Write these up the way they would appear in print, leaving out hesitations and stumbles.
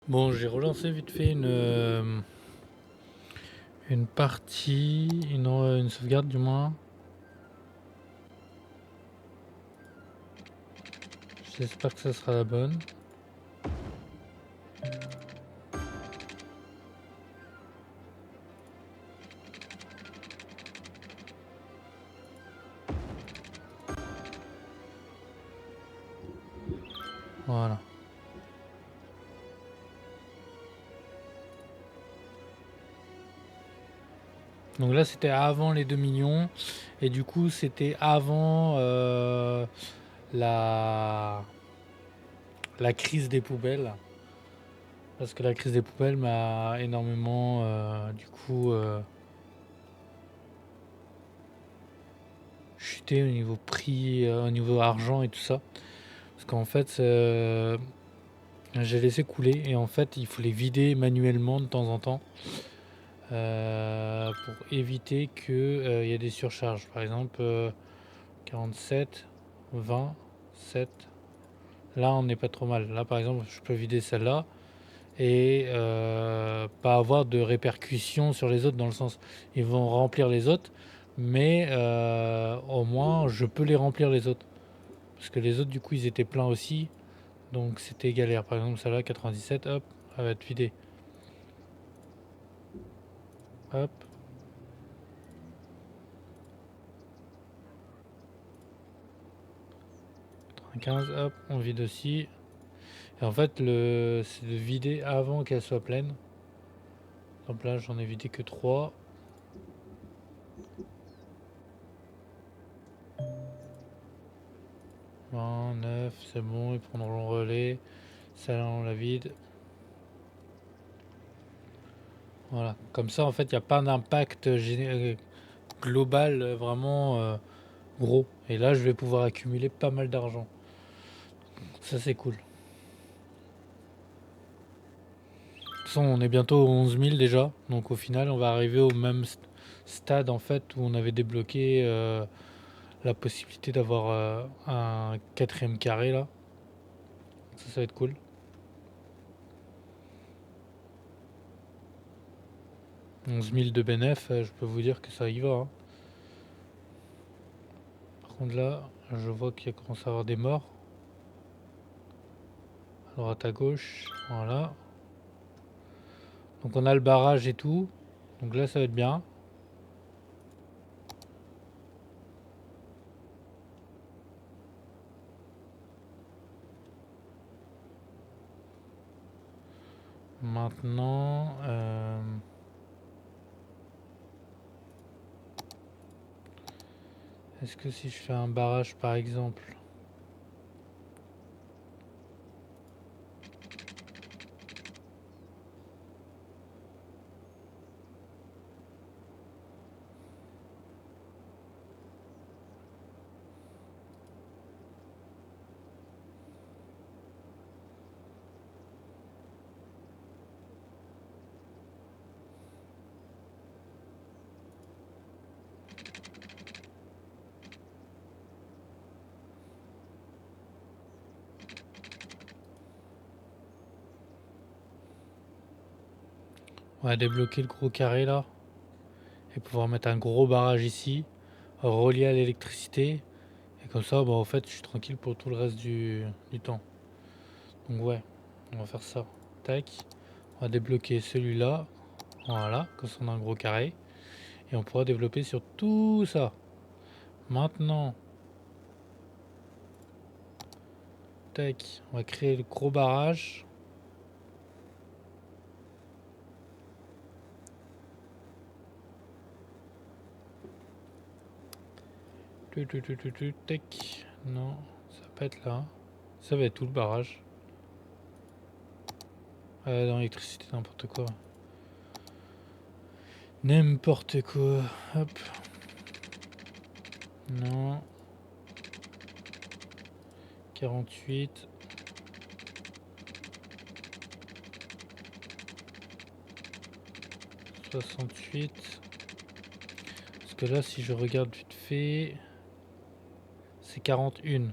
Bon, j'ai relancé vite fait une partie, une sauvegarde du moins. J'espère que ça sera la bonne. Voilà. Donc là, c'était avant les 2 millions. Et du coup, c'était avant la, la crise des poubelles. Parce que la crise des poubelles m'a énormément, du coup, chuté au niveau prix, au niveau argent et tout ça. Parce qu'en fait, j'ai laissé couler et en fait, il faut les vider manuellement de temps en temps pour éviter qu'il y ait des surcharges. Par exemple, 47, 20, 7. Là, on n'est pas trop mal. Là, par exemple, je peux vider celle-là et pas avoir de répercussions sur les autres dans le sens, ils vont remplir les autres, mais au moins, je peux les remplir les autres. Parce que les autres, du coup, ils étaient pleins aussi. Donc, c'était galère. Par exemple, celle-là, 97, hop, elle va être vidée. Hop. 15, hop, on vide aussi. Et en fait, c'est de vider avant qu'elle soit pleine. Donc là, j'en ai vidé que 3. 9, c'est bon, ils prendront le relais. Celle-là, on la vide. Voilà. Comme ça, en fait, il n'y a pas d'impact global vraiment gros. Et là, je vais pouvoir accumuler pas mal d'argent. Ça, c'est cool. De toute façon, on est bientôt aux 11 000 déjà. Donc au final, on va arriver au même stade en fait où on avait débloqué la possibilité d'avoir un quatrième carré là. Ça va être cool. 11 000 de bénéf, je peux vous dire que ça y va, hein. Par contre là, je vois qu'il y a commencé à avoir des morts. À droite à gauche, voilà. Donc on a le barrage et tout. Donc là ça va être bien. Maintenant, est-ce que si je fais un barrage par exemple, on va débloquer le gros carré là et pouvoir mettre un gros barrage ici, relié à l'électricité. Et comme ça, bon, en fait, je suis tranquille pour tout le reste du temps. Donc ouais, on va faire ça. Tac. On va débloquer celui-là. Voilà, comme ça on a un gros carré. Et on pourra développer sur tout ça. Maintenant, tac, on va créer le gros barrage. Tac. Non, ça va pas être là. Ça va être tout le barrage. Dans l'électricité, n'importe quoi. N'importe quoi. Hop. Non. 48. 68. Parce que là, si je regarde vite fait, c'est 41.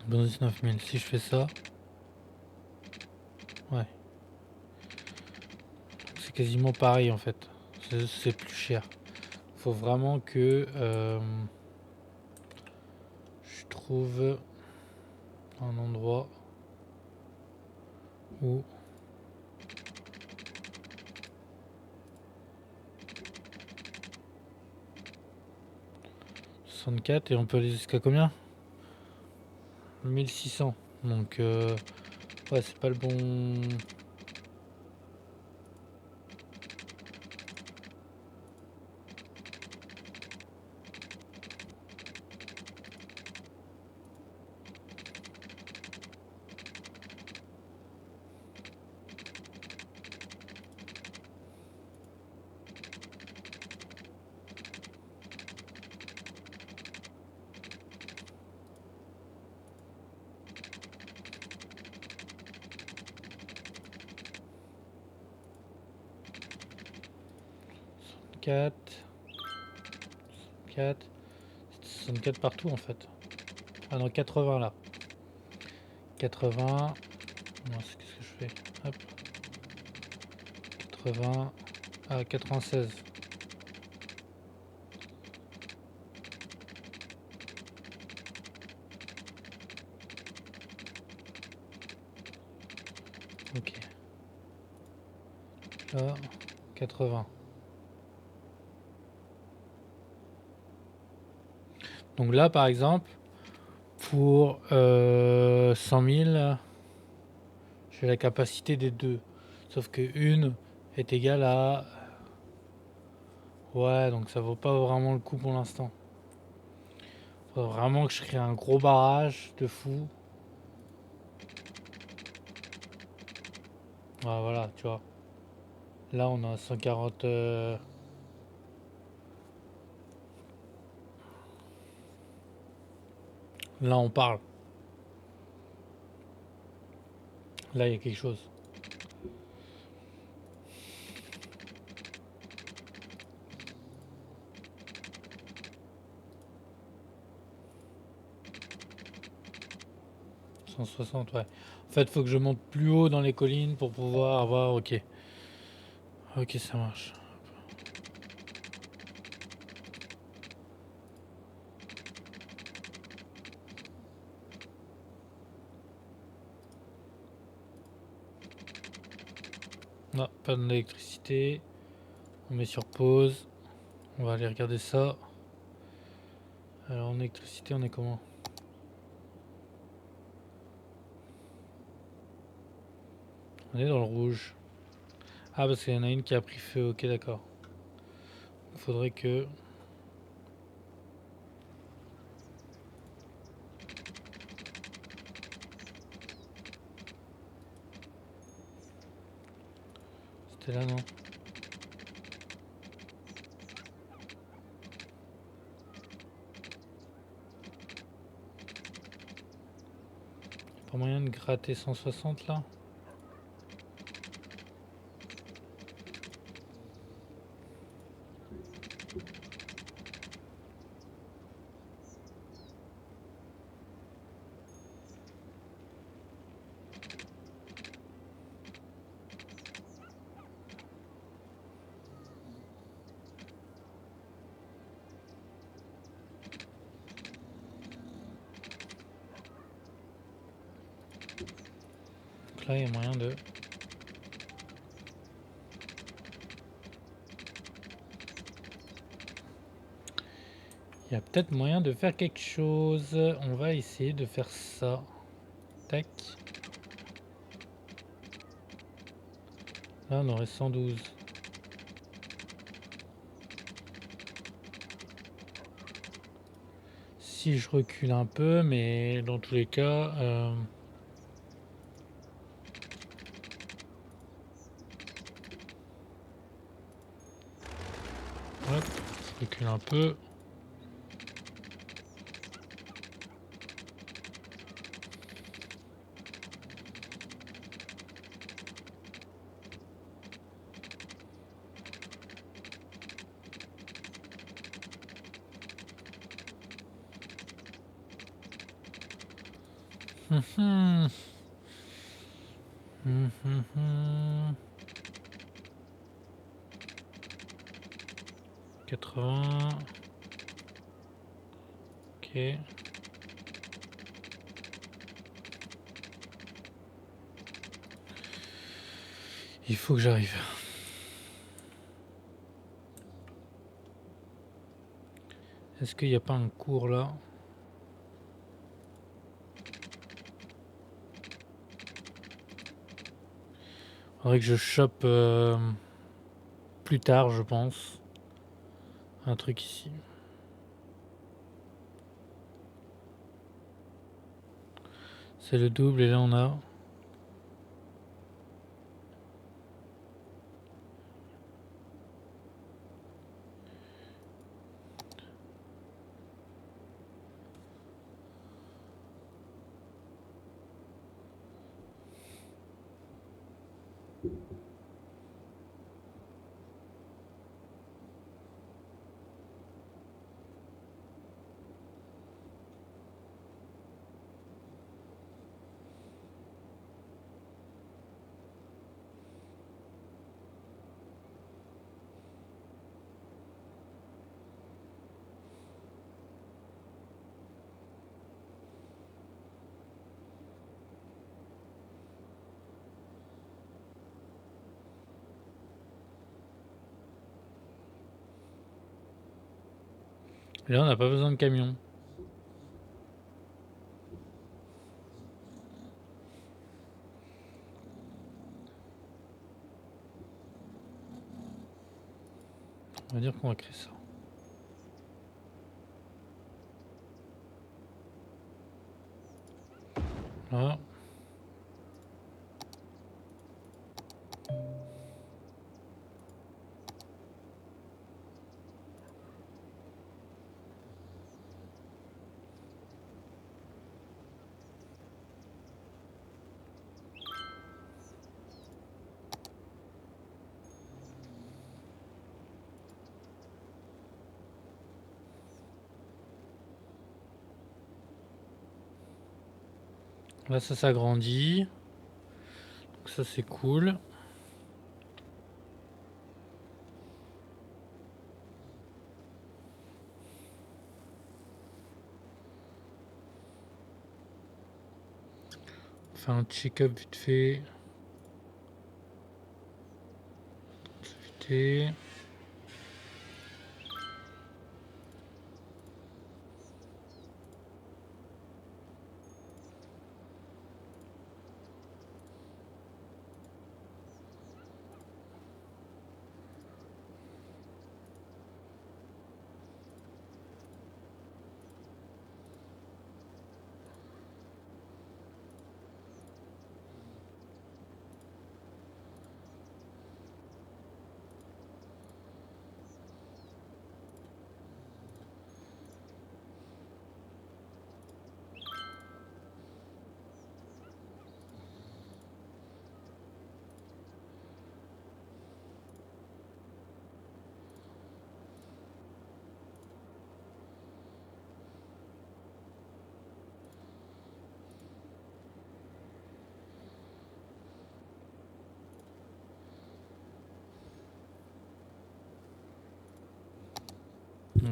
Bon, 19 000. Si je fais ça, c'est quasiment pareil en fait. C'est plus cher. Faut vraiment que je trouve un endroit où 64 et on peut aller jusqu'à combien? 1600. Donc ouais, c'est pas le bon. Quatre, 4, 64 partout en fait. Ah non, 80 là. 80. Non, qu'est-ce que je fais? Hop. 80. Ah, 96. Ok. Là, 80. Donc là, par exemple, pour 100 000, j'ai la capacité des deux. Sauf que une est égale à... Ouais, donc ça vaut pas vraiment le coup pour l'instant. Faut vraiment que je crée un gros barrage de fou. Ah, voilà, tu vois. Là, on a 140... Là, on parle. Là, il y a quelque chose. « 160, ouais. En fait, faut que je monte plus haut dans les collines pour pouvoir avoir... Ok. Ok, ça marche. Non, pas d'électricité. On met sur pause. On va aller regarder ça. Alors, en électricité, on est comment? On est dans le rouge. Ah, parce qu'il y en a une qui a pris feu. Ok, d'accord. Il faudrait que... C'était là, non? Pas moyen de gratter 160 là? Donc là, il y a moyen de... Il y a peut-être moyen de faire quelque chose. On va essayer de faire ça. Tac. Là, on aurait 112. Si je recule un peu, mais dans tous les cas... Hop, je recule un peu. Hum, hum. 80. Ok. Il faut que j'arrive. Est-ce qu'il n'y a pas un cours là? Faudrait que je chope plus tard, je pense. Un truc ici. C'est le double et là on a... Et là on n'a pas besoin de camion. On va dire qu'on va créer ça. Là. Là ça s'agrandit. Donc ça c'est cool. On fait un check-up vite fait. Vite.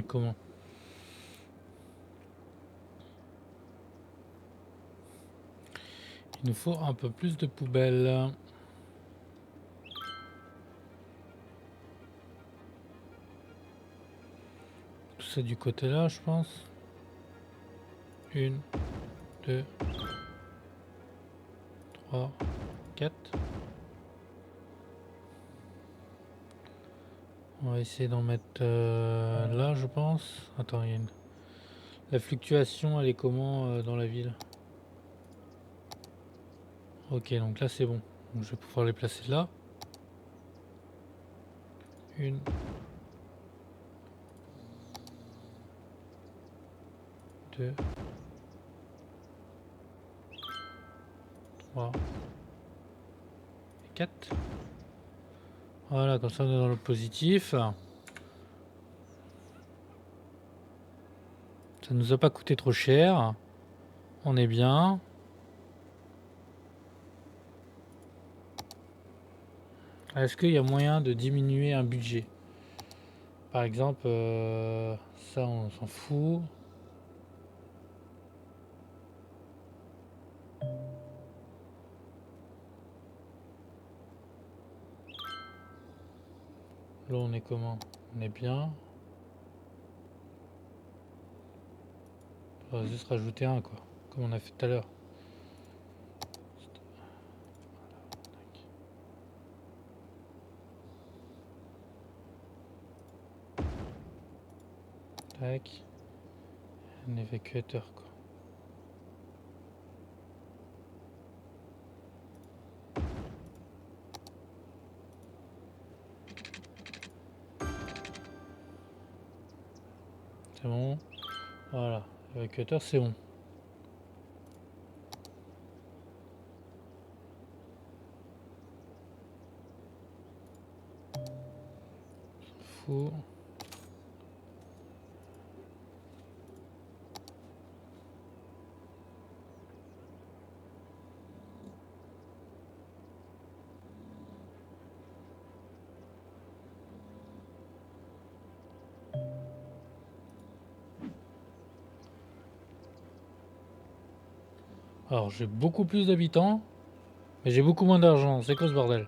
Comment? Il nous faut un peu plus de poubelles. Tout ça du côté là, je pense. 1, 2, 3, 4. On va essayer d'en mettre là, je pense. Attends, il y a une... La fluctuation, elle est comment dans la ville? Ok, donc là c'est bon. Donc, je vais pouvoir les placer là. 1, 2, 3 et 4. Voilà, comme ça on est dans le positif. Ça nous a pas coûté trop cher. On est bien. Est-ce qu'il y a moyen de diminuer un budget? Par exemple, ça on s'en fout. Là on est comment? On est bien. On va juste rajouter un quoi, comme on a fait tout à l'heure. Tac. Un évacuateur quoi. C'est bon. Voilà. L'évacuateur c'est bon. Fou. Alors j'ai beaucoup plus d'habitants, mais j'ai beaucoup moins d'argent. C'est quoi ce bordel?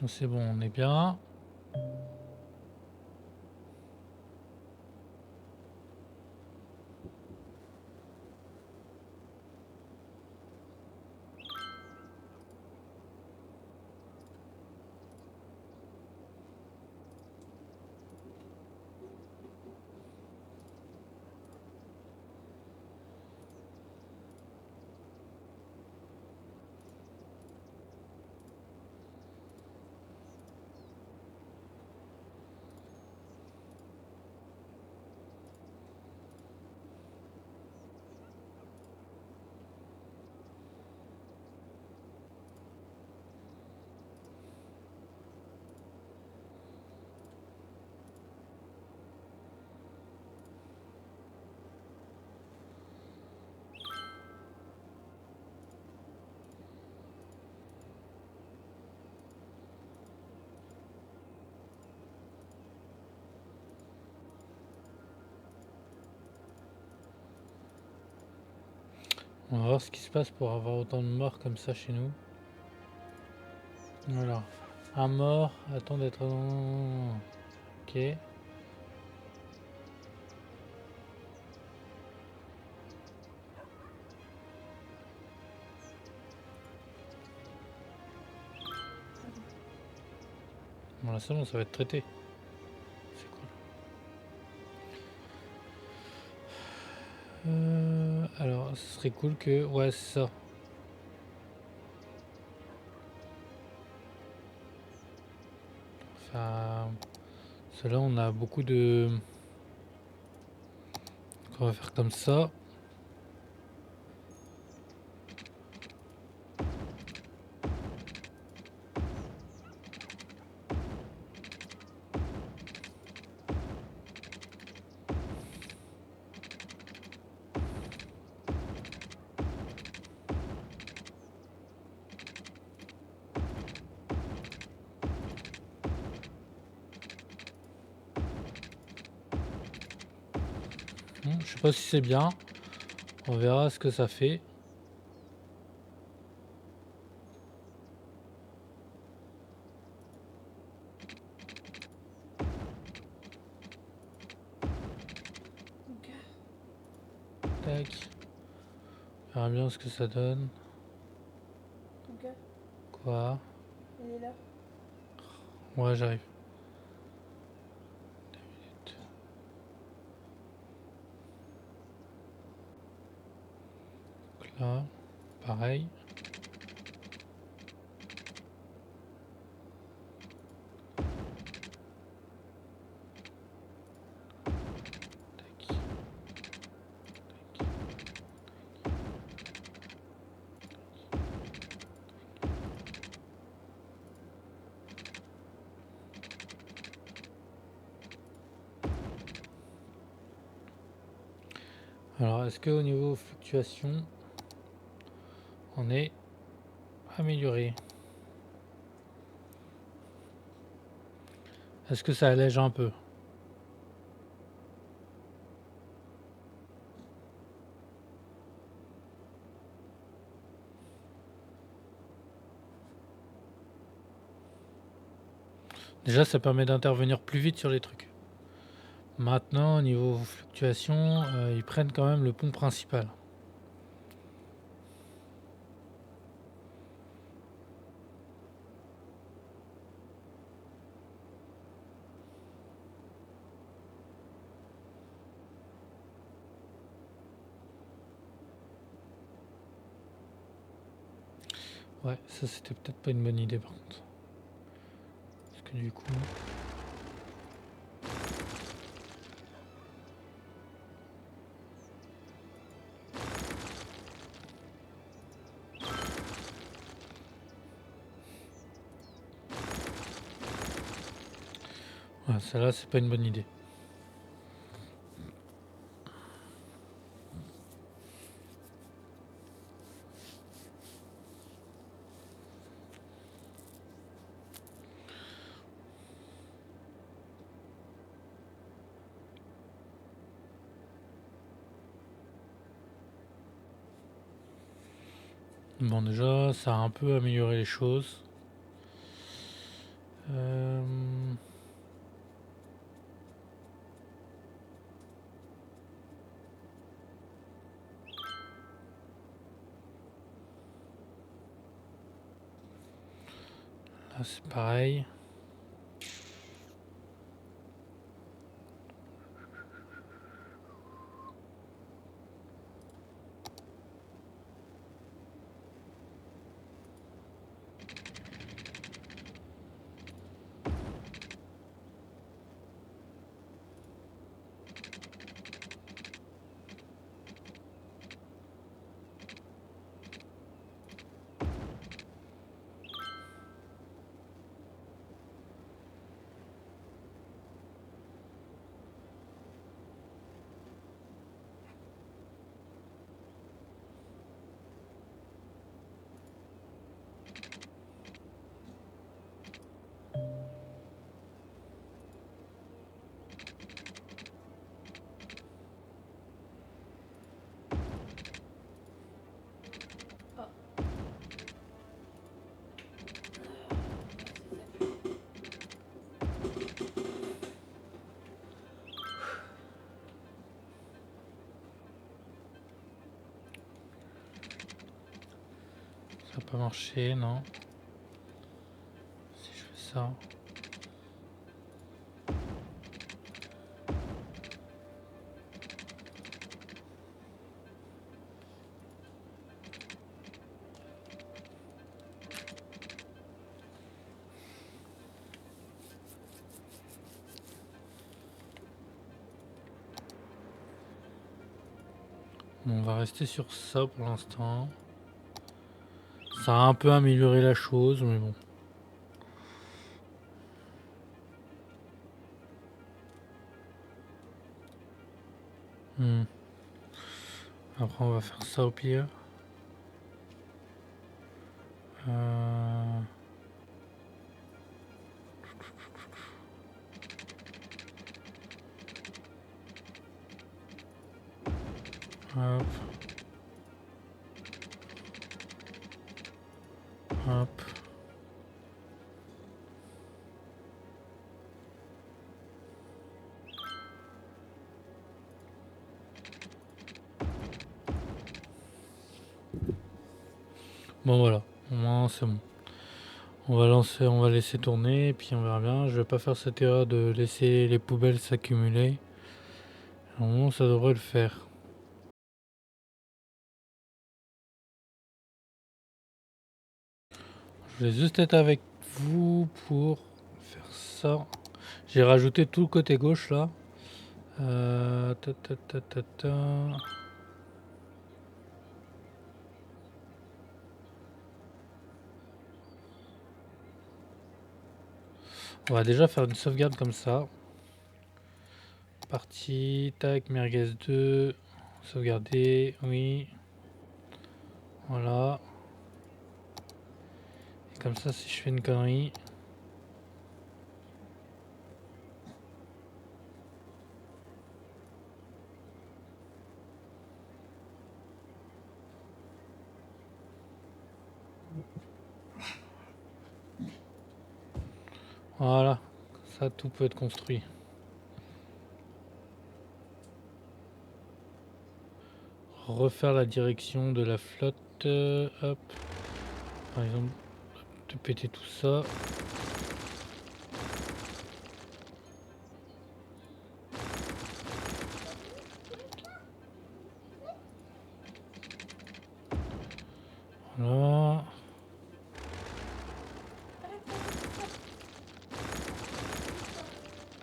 C'est bon, on est bien. On va voir ce qui se passe pour avoir autant de morts comme ça chez nous. Voilà. Un mort, attend d'être dans... Ok. Bon là c'est bon, ça va être traité. C'est cool. Alors, ce serait cool que... Ouais, c'est ça. Enfin... Cela, on a beaucoup de... On va faire comme ça. Je sais pas si c'est bien. On verra ce que ça fait. Tac. On verra bien ce que ça donne. Quoi? Il est là. Ouais, j'arrive. Donc là, pareil. Tac. Tac. Alors, est-ce qu'au niveau fluctuation, on est amélioré? Est-ce que ça allège un peu? Déjà, ça permet d'intervenir plus vite sur les trucs. Maintenant, au niveau fluctuation, ils prennent quand même le pont principal. Ouais, ça c'était peut-être pas une bonne idée par contre. Parce que du coup... Ouais, celle-là c'est pas une bonne idée. Bon déjà, ça a un peu amélioré les choses. Là c'est pareil. Ça n'a pas marché, non. Si je fais ça... Bon, on va rester sur ça pour l'instant. Ça a un peu amélioré la chose, mais bon. Après on va faire ça au pire. Hop. Hop. Bon voilà, au moins c'est bon. On va laisser tourner et puis on verra bien. Je vais pas faire cette erreur de laisser les poubelles s'accumuler. Normalement ça devrait le faire. Je vais juste être avec vous pour faire ça. J'ai rajouté tout le côté gauche là. Ta, ta, ta, ta, ta. On va déjà faire une sauvegarde comme ça. Partie, tac, merguez 2. Sauvegarder, oui. Voilà. Et comme ça, si je fais une connerie... Voilà. Ça, tout peut être construit. Refaire la direction de la flotte. Hop. Par exemple, de péter tout ça. Voilà.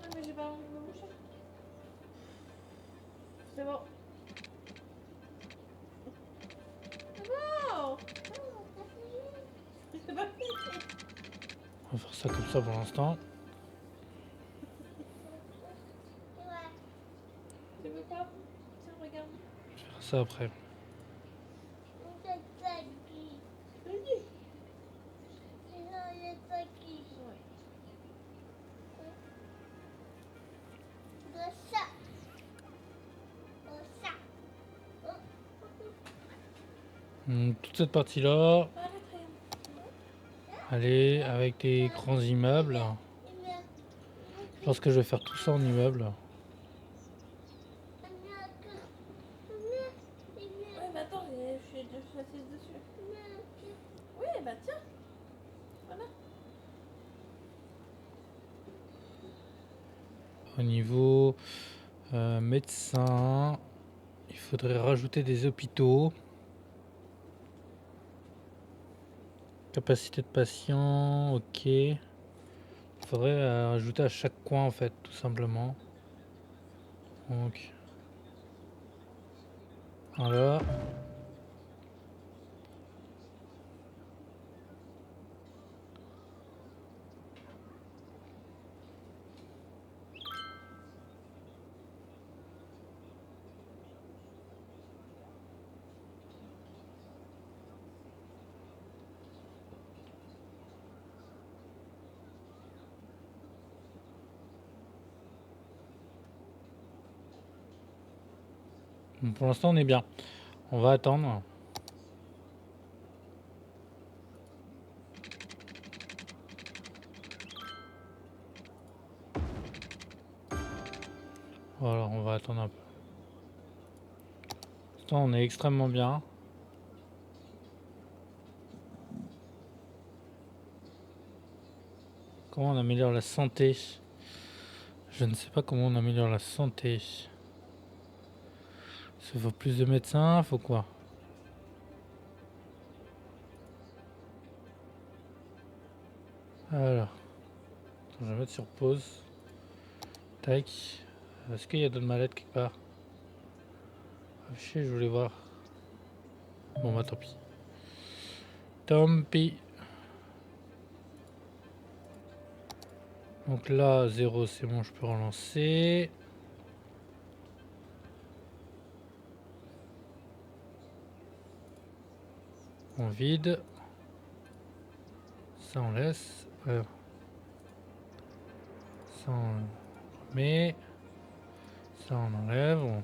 Ah, mais j'ai pas envie de me moucher. C'est bon. C'est bon. C'est pas fini. On va faire ça comme ça pour l'instant. Tu veux pas? Tiens, regarde. Je vais faire ça après. Vas-y. Toute cette partie-là, Arrête, rien. allez, avec des grands immeubles. Je pense que je vais faire tout ça en immeuble. Ouais, bah attends, je suis assise dessus. Oui, bah tiens. Voilà. Au niveau médecin, il faudrait rajouter des hôpitaux. Capacité de patient, ok. Il faudrait rajouter à chaque coin en fait, tout simplement. Donc, voilà. Bon, pour l'instant, on est bien. On va attendre. Voilà, on va attendre un peu. Pour l'instant, on est extrêmement bien. Comment on améliore la santé? Je ne sais pas comment on améliore la santé. Il faut plus de médecins, faut quoi? Alors, attends, je vais mettre sur pause. Tac. Est-ce qu'il y a d'autres mallettes quelque part? Ah, chier, je voulais voir. Bon bah tant pis. Tant pis. Donc là, 0, c'est bon, je peux relancer. On vide. Ça on laisse. Ça on met. Ça on enlève.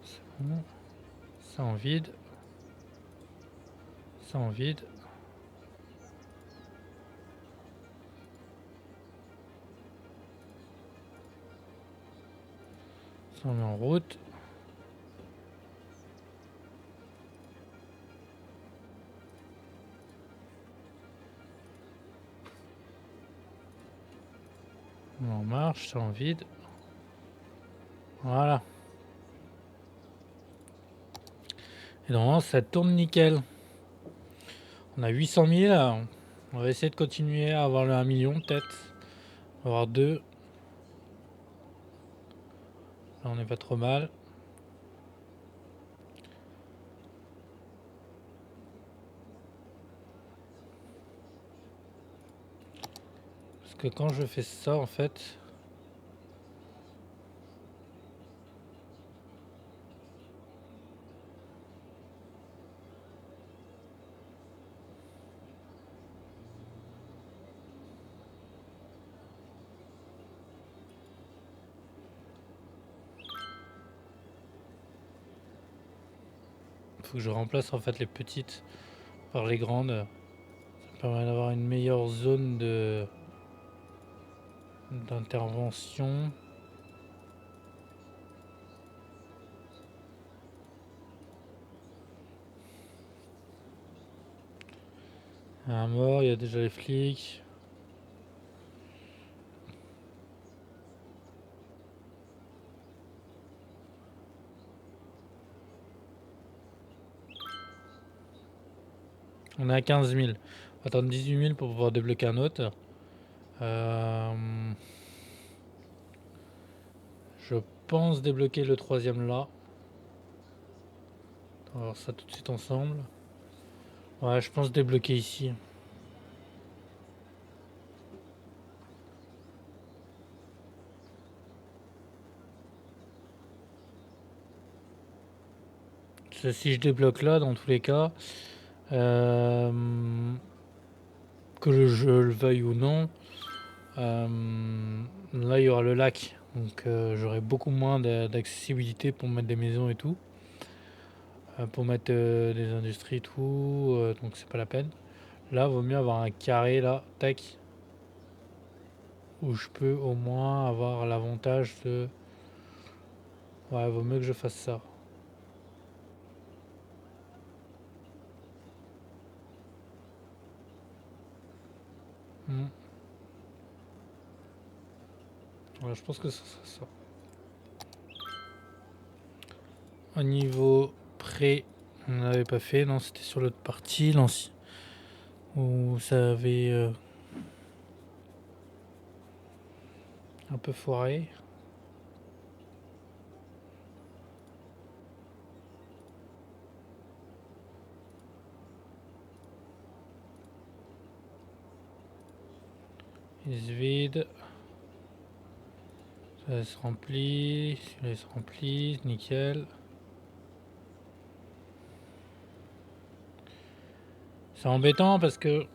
C'est bon. Ça on vide. Ça on vide. Ça on met en route. On en marche, ça on vide. Voilà. Et normalement ça tourne nickel. On a 800 000. On va essayer de continuer à avoir le 1 million peut-être. Avoir 2. Là on n'est pas trop mal. Parce que quand je fais ça en fait, Faut que je remplace en fait les petites par les grandes. Ça permet d'avoir une meilleure zone d'intervention. Un mort, il y a déjà les flics. On est à 15 000. On va attendre 18 000 pour pouvoir débloquer un autre. Je pense débloquer le troisième là. On va voir ça tout de suite ensemble. Ouais, je pense débloquer ici. Si je débloque là, dans tous les cas, que je le veuille ou non, là il y aura le lac. Donc j'aurai beaucoup moins d'accessibilité pour mettre des maisons et tout. Pour mettre des industries et tout. Donc c'est pas la peine. Là, vaut mieux avoir un carré là, tac. Où je peux au moins avoir l'avantage de... Ouais, vaut mieux que je fasse ça. Ouais, je pense que ce sera ça. Au niveau prêt, on n'avait pas fait, non, c'était sur l'autre partie, l'ancien. Où ça avait un peu foiré. Il se vide. Ça se remplit. Celui-là se remplit, nickel. C'est embêtant parce que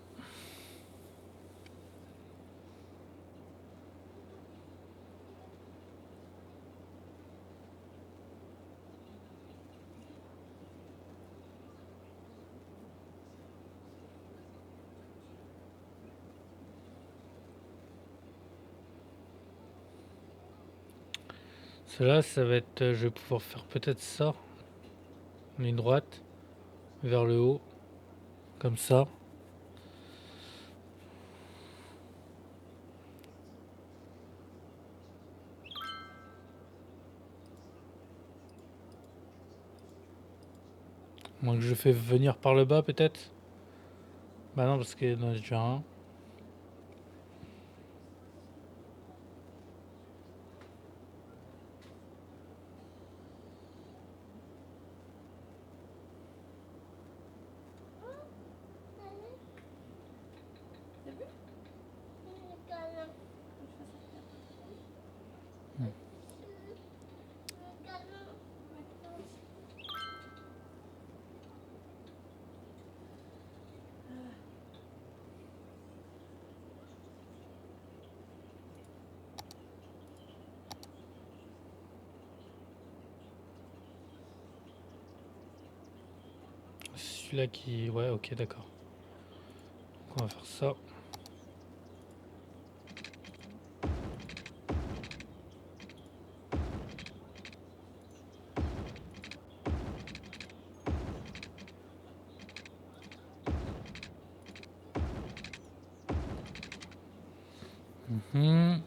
cela, ça va être... je vais pouvoir faire peut-être ça. Ligne droite. Vers le haut. Comme ça. Moins que je fais venir par le bas peut-être. Bah non, parce qu'il y en a déjà un. T'as vu? Celui-là qui... Ouais, ok, d'accord. Donc on va faire ça. Mhm.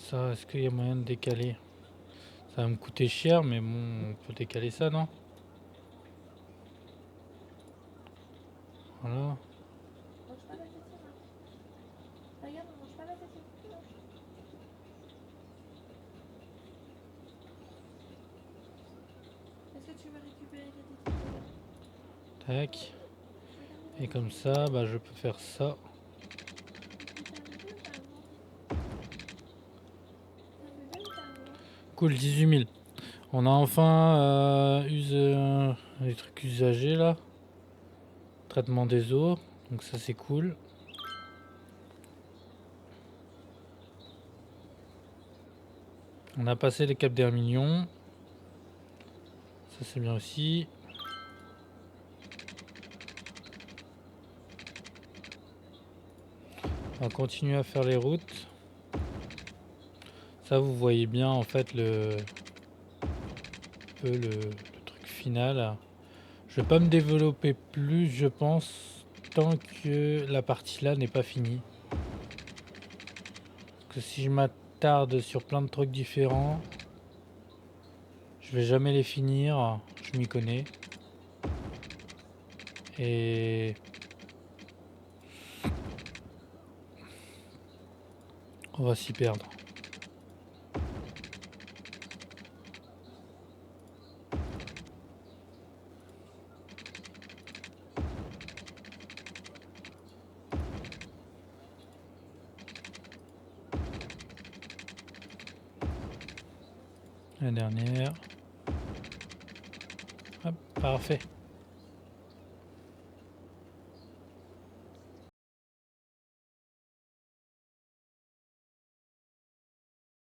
Ça, est-ce qu'il y a moyen de décaler? Ça va me coûter cher, mais bon, on peut décaler ça, non? Voilà. Mange pas la tétine, hein. Regarde, on mange pas la tétine. Est-ce que tu veux récupérer la tétine? Tac. Et comme ça, bah, je peux faire ça. Cool, 18 000. On a enfin les trucs usagés là. Traitement des eaux. Donc ça c'est cool. On a passé le cap des 1 million. Ça c'est bien aussi. On va continuer à faire les routes. Ça vous voyez bien en fait le truc final. Je vais pas me développer plus, je pense, tant que la partie là n'est pas finie. Parce que si je m'attarde sur plein de trucs différents, je vais jamais les finir, je m'y connais. Et on va s'y perdre. La dernière. Hop, parfait.